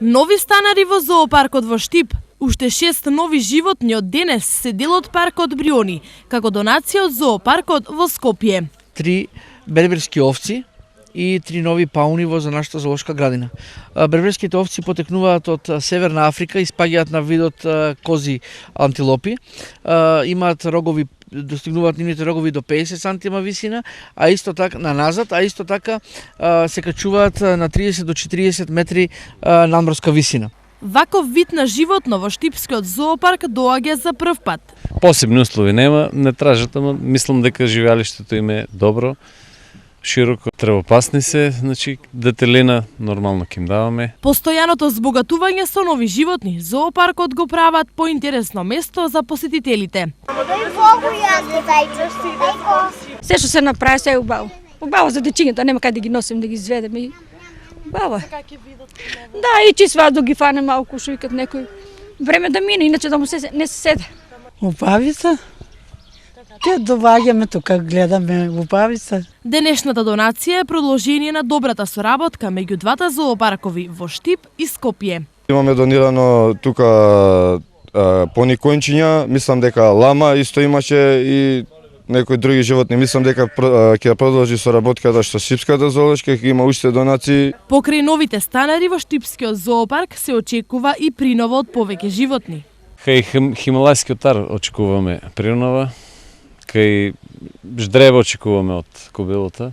Нови станари во зоопаркот во Штип. Уште 6 нови животни од денес се дел од паркот Бриони, како донација од зоопаркот во Скопје. 3 берберски овци и 3 нови пауни за нашата зоолошка градина. Берберските овци потекнуваат од Северна Африка и спаѓаат на видот кози антилопи. Имаат рогови, достигнуваат нивните рогови до 50 сантима висина, а исто така на назад, а исто така се качуваат на 30 до 40 метри надморска висина. Ваков вид на животно во Штипскиот зоопарк доаѓа за прв пат. Посебни услови нема, не тражат, ама мислам дека живеалиштето им е добро, широко, тревопасни се, значи детелина нормално ќе им даваме. Постојаното збогатување со нови животни, зоопаркот го прават поинтересно место за посетителите. Се што се направи се е убаво. Убаво за дечињата, нема кај да ги носим, да ги изведеме. Убаво. Да, и чист да ги фане малку, што викат некој. Време да мине, иначе да му не се седе. Убави се. Те доваѓаме тука, гледаме, убави се. Денешната донација е продолжение на добрата соработка меѓу двата зоопаркови во Штип и Скопје. Имаме донирано тука пони кончиња, мислам дека лама исто имаше и некои други животни. Мислам дека ќе продолжи соработката што Штипската зоолошка има уште донации. Покрај новите станари во Штипскиот зоопарк се очекува и принова од повеќе животни. Кај Хималајскиот ар очекуваме принова, кај ждреба очекуваме од кобилата,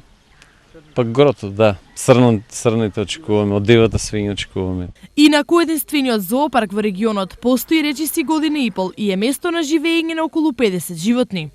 пак грото, да, срните очекуваме, од дивата свиња очекуваме. Инаку единствениот зоопарк во регионот постои речиси година и пол и е место на живење на околу 50 животни.